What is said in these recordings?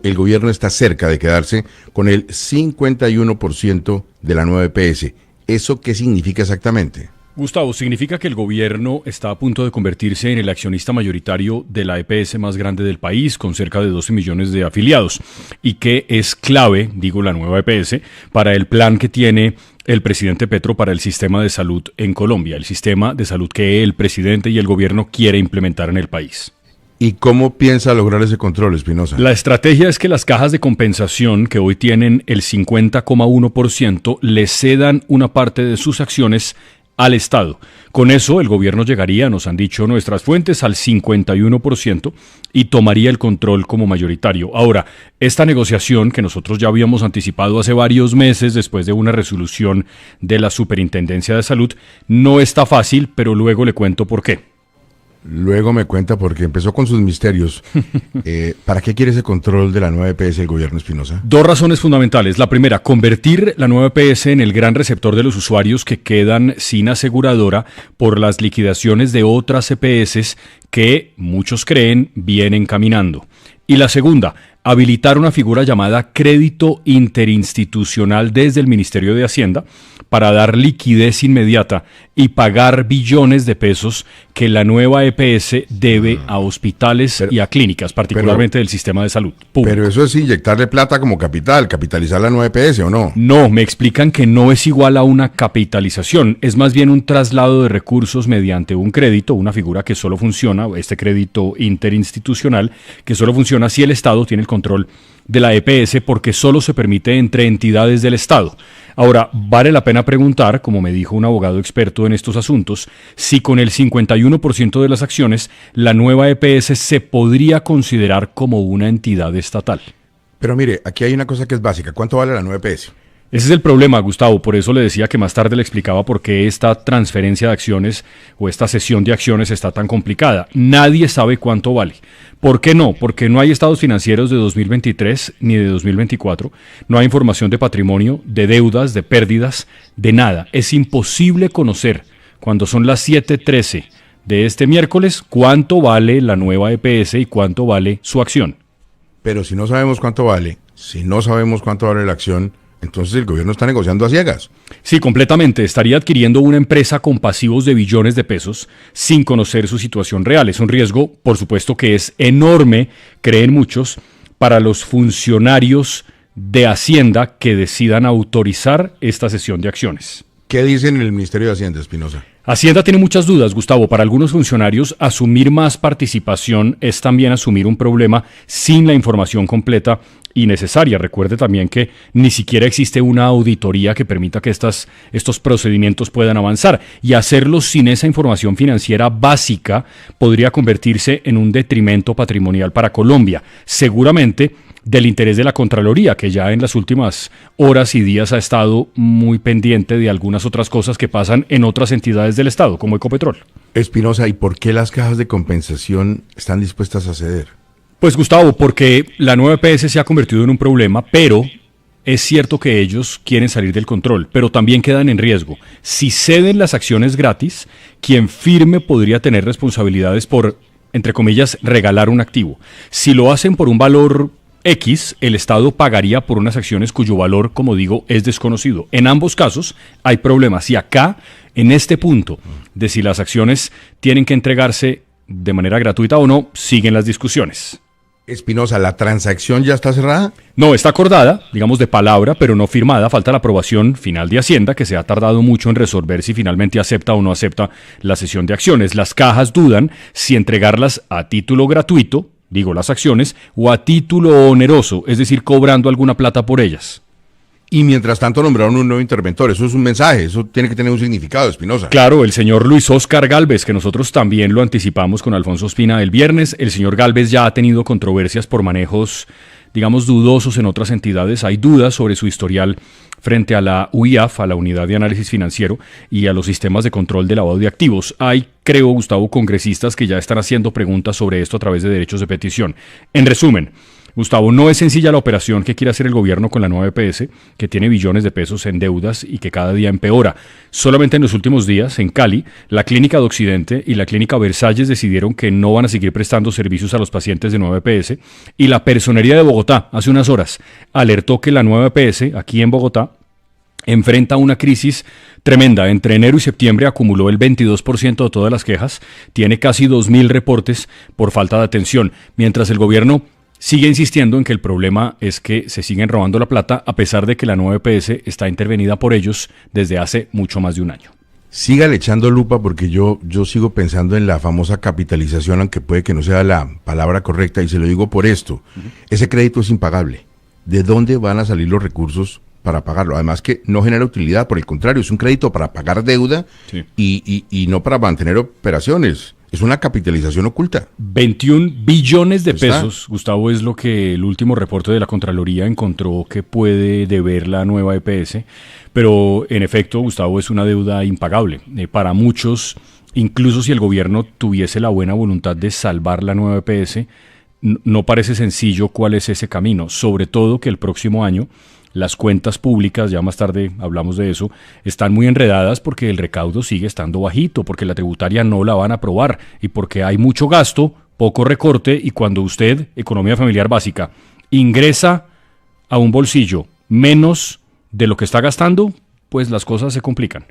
el gobierno está cerca de quedarse con el 51% de la nueva EPS. ¿Eso qué significa exactamente? Gustavo, significa que el gobierno está a punto de convertirse en el accionista mayoritario de la EPS más grande del país, con cerca de 12 millones de afiliados, y que es clave, digo la nueva EPS, para el plan que tiene el presidente Petro para el sistema de salud en Colombia, el sistema de salud que el presidente y el gobierno quiere implementar en el país. ¿Y cómo piensa lograr ese control, Espinosa? La estrategia es que las cajas de compensación, que hoy tienen el 50,1%, le cedan una parte de sus acciones al Estado. Con eso el gobierno llegaría, nos han dicho nuestras fuentes, al 51% y tomaría el control como mayoritario. Ahora, esta negociación que nosotros ya habíamos anticipado hace varios meses después de una resolución de la Superintendencia de Salud, no está fácil, pero luego le cuento por qué. Luego me cuenta porque empezó con sus misterios. ¿Para qué quiere ese control de la nueva EPS el gobierno, Espinosa? Dos razones fundamentales. La primera, convertir la nueva EPS en el gran receptor de los usuarios que quedan sin aseguradora por las liquidaciones de otras EPS que muchos creen vienen caminando. Y la segunda, habilitar una figura llamada crédito interinstitucional desde el Ministerio de Hacienda para dar liquidez inmediata y pagar billones de pesos que la nueva EPS debe a hospitales y a clínicas, particularmente del sistema de salud público. Pero eso es inyectarle plata como capital, capitalizar la nueva EPS, ¿o no? No, me explican que no es igual a una capitalización, es más bien un traslado de recursos mediante un crédito, una figura que solo funciona, este crédito interinstitucional, que solo funciona si el Estado tiene el control de la EPS porque solo se permite entre entidades del Estado. Ahora, vale la pena preguntar, como me dijo un abogado experto en estos asuntos, si con el 51% de las acciones la nueva EPS se podría considerar como una entidad estatal. Pero mire, aquí hay una cosa que es básica. ¿Cuánto vale la nueva EPS? Ese es el problema, Gustavo, por eso le decía que más tarde le explicaba por qué esta transferencia de acciones o esta cesión de acciones está tan complicada. Nadie sabe cuánto vale. ¿Por qué no? Porque no hay estados financieros de 2023 ni de 2024, no hay información de patrimonio, de deudas, de pérdidas, de nada. Es imposible conocer, cuando son las 7:13 de este miércoles, cuánto vale la nueva EPS y cuánto vale su acción. Pero si no sabemos cuánto vale, si no sabemos cuánto vale la acción, entonces el gobierno está negociando a ciegas. Sí, completamente. Estaría adquiriendo una empresa con pasivos de billones de pesos sin conocer su situación real. Es un riesgo, por supuesto, que es enorme, creen muchos, para los funcionarios de Hacienda que decidan autorizar esta cesión de acciones. ¿Qué dicen en el Ministerio de Hacienda, Espinosa? Hacienda tiene muchas dudas, Gustavo. Para algunos funcionarios, asumir más participación es también asumir un problema sin la información completa y necesaria. Recuerde también que ni siquiera existe una auditoría que permita que estos procedimientos puedan avanzar, y hacerlo sin esa información financiera básica podría convertirse en un detrimento patrimonial para Colombia. Seguramente del interés de la Contraloría, que ya en las últimas horas y días ha estado muy pendiente de algunas otras cosas que pasan en otras entidades del Estado, como Ecopetrol. Espinosa, ¿y por qué las cajas de compensación están dispuestas a ceder? Pues Gustavo, porque la nueva EPS se ha convertido en un problema, pero es cierto que ellos quieren salir del control, pero también quedan en riesgo. Si ceden las acciones gratis, quien firme podría tener responsabilidades por, entre comillas, regalar un activo. Si lo hacen por un valor X, el Estado pagaría por unas acciones cuyo valor, como digo, es desconocido. En ambos casos hay problemas, y acá, en este punto de si las acciones tienen que entregarse de manera gratuita o no, siguen las discusiones. Espinosa, ¿la transacción ya está cerrada? No, está acordada, digamos de palabra, pero no firmada. Falta la aprobación final de Hacienda, que se ha tardado mucho en resolver si finalmente acepta o no acepta la cesión de acciones. Las cajas dudan si entregarlas a título gratuito, digo las acciones, o a título oneroso, es decir, cobrando alguna plata por ellas. Y mientras tanto nombraron un nuevo interventor. Eso es un mensaje, eso tiene que tener un significado, Espinosa. Claro, el señor Luis Óscar Gálvez, que nosotros también lo anticipamos con Alfonso Ospina el viernes. El señor Gálvez ya ha tenido controversias por manejos, digamos, dudosos en otras entidades. Hay dudas sobre su historial frente a la UIAF, a la Unidad de Análisis Financiero, y a los sistemas de control de lavado de activos. Hay, creo, Gustavo, congresistas que ya están haciendo preguntas sobre esto a través de derechos de petición. En resumen, Gustavo, no es sencilla la operación que quiere hacer el gobierno con la nueva EPS, que tiene billones de pesos en deudas y que cada día empeora. Solamente en los últimos días, en Cali, la Clínica de Occidente y la Clínica Versalles decidieron que no van a seguir prestando servicios a los pacientes de nueva EPS, y la Personería de Bogotá, hace unas horas, alertó que la nueva EPS, aquí en Bogotá, enfrenta una crisis tremenda. Entre enero y septiembre acumuló el 22% de todas las quejas, tiene casi 2.000 reportes por falta de atención, mientras el gobierno sigue insistiendo en que el problema es que se siguen robando la plata, a pesar de que la nueva EPS está intervenida por ellos desde hace mucho más de un año. Sígale echando lupa porque yo sigo pensando en la famosa capitalización, aunque puede que no sea la palabra correcta, y se lo digo por esto. Ese crédito es impagable. ¿De dónde van a salir los recursos para pagarlo? Además que no genera utilidad, por el contrario, es un crédito para pagar deuda, sí, y no para mantener operaciones. Es una capitalización oculta. 21 billones de pesos, Gustavo, es lo que el último reporte de la Contraloría encontró que puede deber la nueva EPS, pero en efecto, Gustavo, es una deuda impagable. Para muchos, incluso si el gobierno tuviese la buena voluntad de salvar la nueva EPS, no parece sencillo cuál es ese camino, sobre todo que el próximo año las cuentas públicas, ya más tarde hablamos de eso, están muy enredadas porque el recaudo sigue estando bajito, porque la tributaria no la van a aprobar y porque hay mucho gasto, poco recorte, y cuando usted, economía familiar básica, ingresa a un bolsillo menos de lo que está gastando, pues las cosas se complican.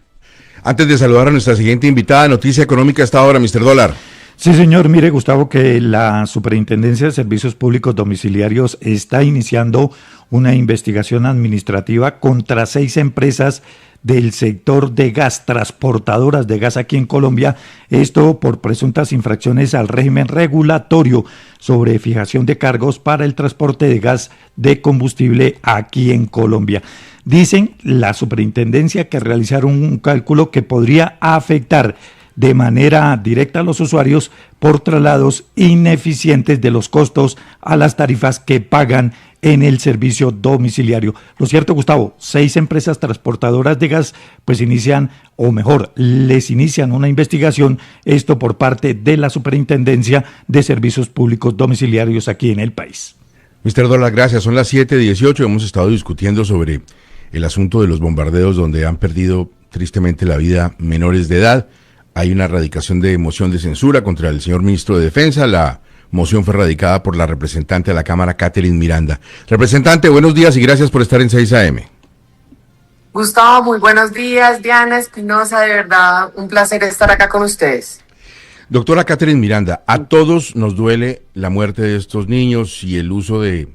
Antes de saludar a nuestra siguiente invitada, noticia económica hasta ahora, Mr. Dólar. Sí, señor. Mire, Gustavo, que la Superintendencia de Servicios Públicos Domiciliarios está iniciando una investigación administrativa contra 6 empresas del sector de gas, transportadoras de gas aquí en Colombia, esto por presuntas infracciones al régimen regulatorio sobre fijación de cargos para el transporte de gas de combustible aquí en Colombia. Dicen la superintendencia que realizaron un cálculo que podría afectar de manera directa a los usuarios por traslados ineficientes de los costos a las tarifas que pagan en el servicio domiciliario. Lo cierto, Gustavo, 6 empresas transportadoras de gas pues inician, o mejor, les inician una investigación, esto por parte de la Superintendencia de Servicios Públicos Domiciliarios aquí en el país. Mr. Dólar, gracias. Son las 7:18. Hemos estado discutiendo sobre el asunto de los bombardeos donde han perdido tristemente la vida menores de edad. Hay una radicación de moción de censura contra el señor ministro de Defensa. La moción fue radicada por la representante de la Cámara, Catherine Miranda. Representante, buenos días y gracias por estar en 6 AM. Gustavo, muy buenos días. Diana Espinosa, de verdad, un placer estar acá con ustedes. Doctora Catherine Miranda, a todos nos duele la muerte de estos niños y el uso de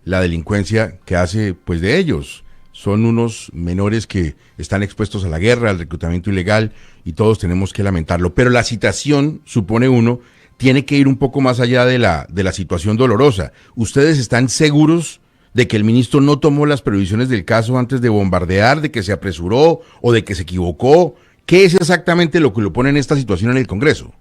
la delincuencia que hace pues de ellos. Son unos menores que están expuestos a la guerra, al reclutamiento ilegal, y todos tenemos que lamentarlo. Pero la situación, supone uno, tiene que ir un poco más allá de la situación dolorosa. ¿Ustedes están seguros de que el ministro no tomó las previsiones del caso antes de bombardear, de que se apresuró o de que se equivocó? ¿Qué es exactamente lo que lo pone en esta situación en el Congreso?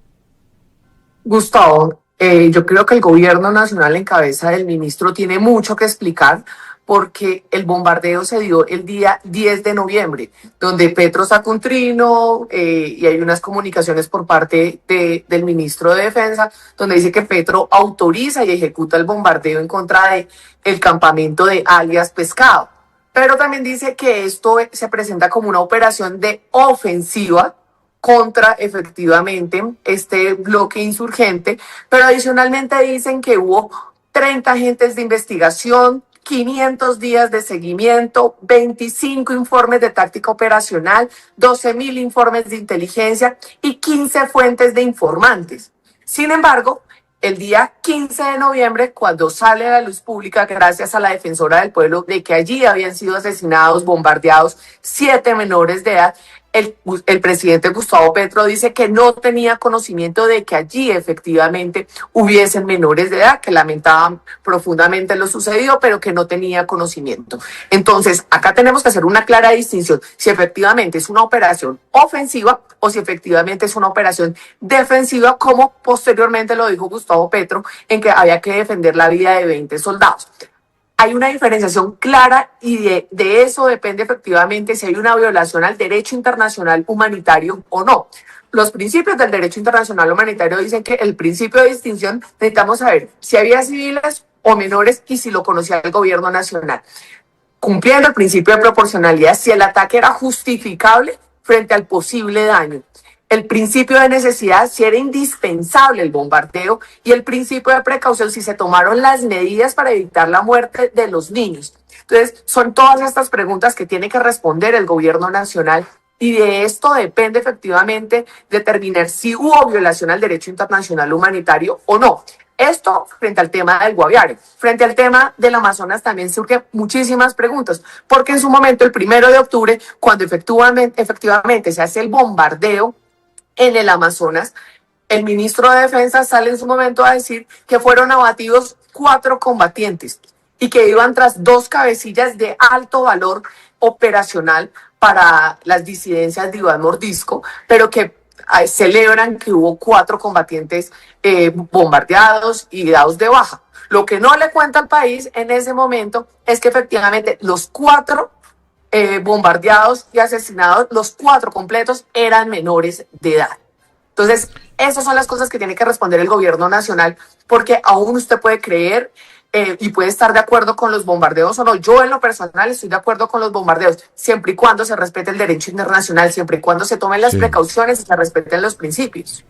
Gustavo, yo creo que el gobierno nacional en cabeza del ministro tiene mucho que explicar, porque el bombardeo se dio el día 10 de noviembre, donde Petro sacó un trino y hay unas comunicaciones por parte del ministro de Defensa, donde dice que Petro autoriza y ejecuta el bombardeo en contra del campamento de alias Pescado. Pero también dice que esto se presenta como una operación de ofensiva contra efectivamente este bloque insurgente, pero adicionalmente dicen que hubo 30 agentes de investigación, 500 días de seguimiento, 25 informes de táctica operacional, 12.000 informes de inteligencia y 15 fuentes de informantes. Sin embargo, el día 15 de noviembre, cuando sale a la luz pública, gracias a la Defensora del Pueblo, de que allí habían sido asesinados, bombardeados 7 menores de edad, el presidente Gustavo Petro dice que no tenía conocimiento de que allí efectivamente hubiesen menores de edad, que lamentaban profundamente lo sucedido, pero que no tenía conocimiento. Entonces, acá tenemos que hacer una clara distinción, si efectivamente es una operación ofensiva o si efectivamente es una operación defensiva, como posteriormente lo dijo Gustavo Petro, en que había que defender la vida de 20 soldados. Hay una diferenciación clara y de eso depende efectivamente si hay una violación al derecho internacional humanitario o no. Los principios del derecho internacional humanitario dicen que el principio de distinción necesitamos saber si había civiles o menores y si lo conocía el gobierno nacional. Cumpliendo el principio de proporcionalidad, si el ataque era justificable frente al posible daño. El principio de necesidad, si era indispensable el bombardeo, y el principio de precaución, si se tomaron las medidas para evitar la muerte de los niños. Entonces, son todas estas preguntas que tiene que responder el gobierno nacional, y de esto depende efectivamente determinar si hubo violación al derecho internacional humanitario o no. Esto frente al tema del Guaviare. Frente al tema del Amazonas también surgen muchísimas preguntas, porque en su momento, el 1 de octubre, cuando efectivamente se hace el bombardeo en el Amazonas, el ministro de Defensa sale en su momento a decir que fueron abatidos 4 combatientes y que iban tras 2 cabecillas de alto valor operacional para las disidencias de Iván Mordisco, pero que celebran que hubo 4 combatientes bombardeados y dados de baja. Lo que no le cuenta al país en ese momento es que efectivamente los 4 bombardeados y asesinados, los 4 completos, eran menores de edad. Entonces, esas son las cosas que tiene que responder el gobierno nacional, porque aún usted puede creer y puede estar de acuerdo con los bombardeos o no. Yo en lo personal estoy de acuerdo con los bombardeos, siempre y cuando se respete el derecho internacional, siempre y cuando se tomen las precauciones y se respeten los principios.